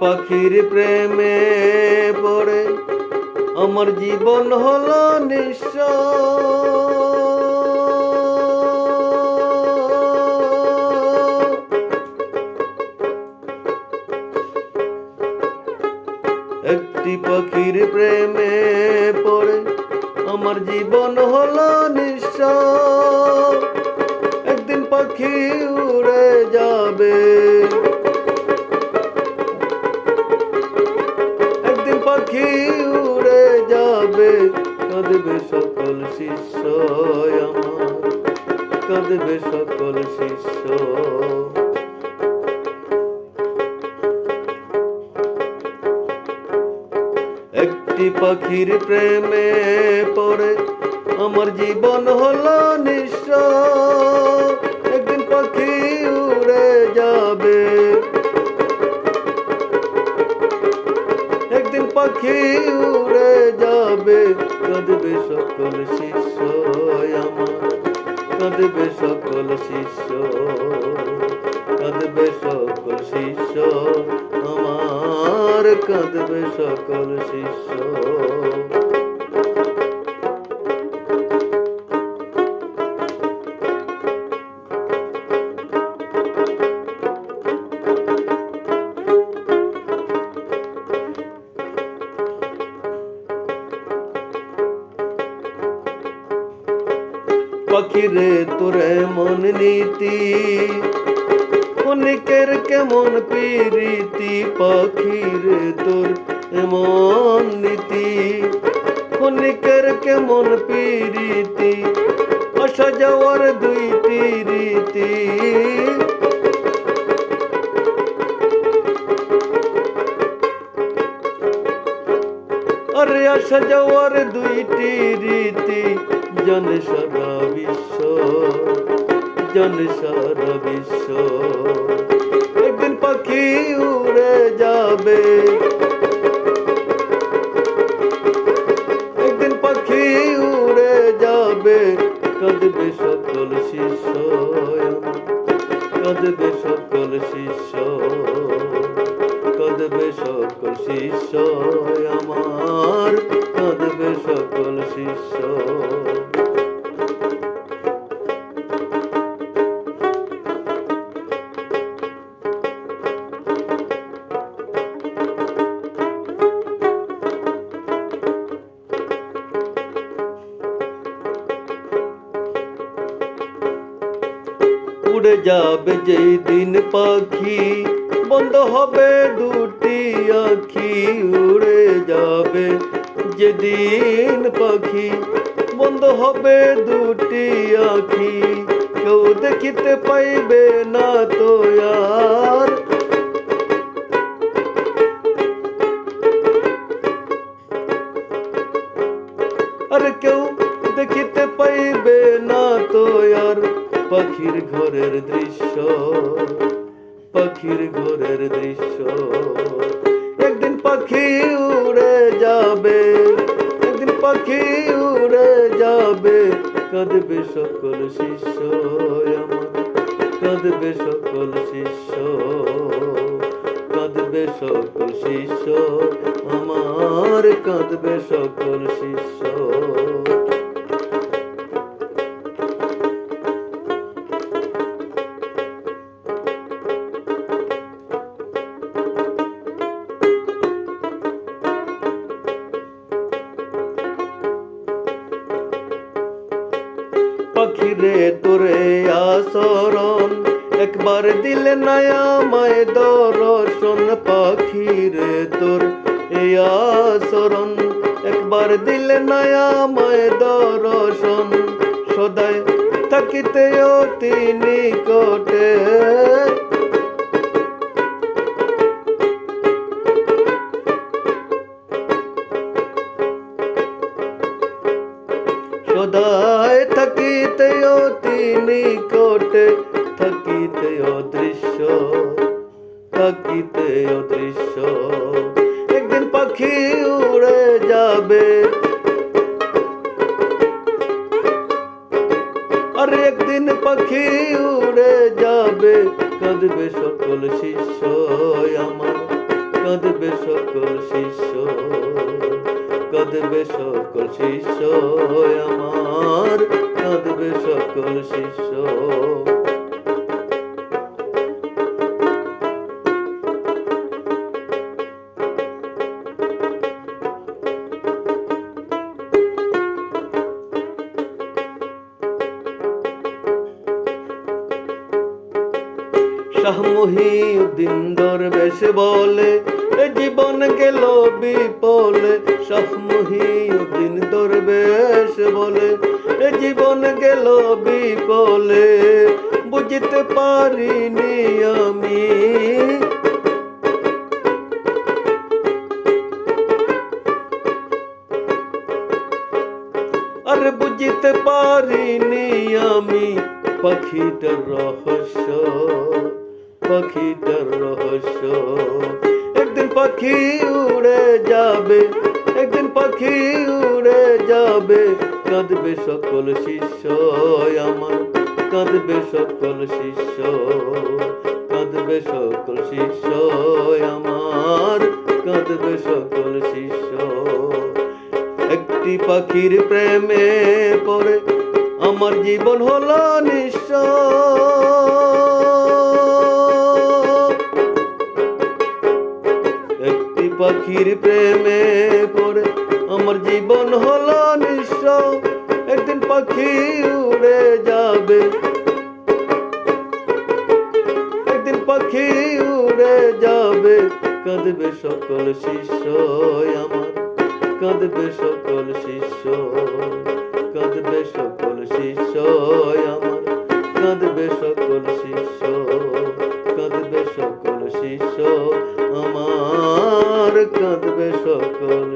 পাখির প্রেমে পড়ে আমার জীবন হলো নিঃস্ব। একটি পাখির প্রেমে পড়ে আমার জীবন হলো নিঃস্ব। একদিন পাখি উড়ে যাবে, একদিন পাখি উড়ে যাবে, কাঁদবে সকল শিষ্য আমার, কাঁদবে সকল শিষ্য। একটি পাখির প্রেমে পড়ে আমার জীবন হলো নিঃস্ব। একদিন পাখি উড়ে যাবে, একদিন পাখি উড়ে যাবে, কাঁদবে সকল শিষ্য আমার, কাঁদবে সকল শিষ্য, কাঁদবে সকল শিষ্য আমার, কাঁদবে সকল শিষ্য। পাখিরে তোরে মন নীতি, ক্ষণিকের কেমন প্রীতি, পাখিরে তোর এমন নীতি, ক্ষণিকের কেমন প্রীতি, আসা যাওয়ার দুইটি রীতি। আরে আসা যাওয়ার দুইটি রীতি, জানে সারা বিশ্ব, জানে সারা বিশ্ব। একদিন পাখি উড়ে যাবে, একদিন পাখি উড়ে যাবে, কাঁদবে সকল শিষ্য, কাঁদবে সকল শিষ্য, কাঁদবে সকল শিষ্য আমার, কাঁদবে সকল শিষ্য। উড়ে যাবে যেই দিন পাখি, বন্ধ হবে দুটি আখি। উড়ে যাবে যেদিন পাখি, বন্ধ হবে দুটি আখি, কেউ দেখিতে পাইবে না তো আর। আরে কেউ দেখিতে পাইবে না তো আর, পাখির ঘরের দৃশ্য, পাখির ঘরের দৃশ্য। একদিন পাখি উড়ে যাবে, একদিন পাখি উড়ে যাবে, কাঁদবে সকল শিষ্য আমার, কাঁদবে সকল শিষ্য, কাঁদবে সকল শিষ্য আমার, কাঁদবে সকল শিষ্য। পাখিরে তোরে আচরণ, একবার দিলে নয়া মায় দর্শন। পাখিরে তোর এই আচরণ, একবার দিলে নয়া মায় দর্শন। সদায় থাকিতে অতি নিকটে, সদায় থাকিতে অতি নিকটে, থাকিতে অদৃশ্য, থাকিতে অদৃশ্য। একদিন পাখি উড়ে যাবে, আর একদিন পাখি উড়ে যাবে, কাঁদবে সকল শিষ্য আমার, কাঁদবে সকল শিষ্য, কাঁদবে সকল শিষ্য আমার, কাঁদবে সকল শিষ্য। শাহ মহিউদ্দিন দরবেশ বলে এ জীবন গেল বিপলে, শাহ মহিউদ্দিন দরবেশ বলে এ জীবন গেল বিপলে, বুঝতে পারিনি আমি আর বুঝতে পারিনি আমি পাখিটার রহস্য, পাখিটার রহস্য। একদিন পাখি উড়ে যাবে, একদিন পাখি উড়ে যাবে, কাঁদবে সকল শিষ্য আমার, কাঁদবে সকল শিষ্য, কাঁদবে সকল শিষ্য আমার, কাঁদবে সকল শিষ্য। একটি পাখির প্রেমে পড়ে আমার জীবন হলো নিঃস্ব, একটি পাখির প্রেমে পড়ে আমার জীবন হলো নিঃস্ব। একদিন পাখি উড়ে যাবে, একদিন পাখি উড়ে যাবে, কাঁদবে সকল শিষ্য আমার, কাঁদবে সকল শিষ্য, কাঁদবে সকল শিষ্য আমার, কাঁদবে সকল শিষ্য, কাঁদবে সকল শিষ্য আমার, কাঁদবে সকল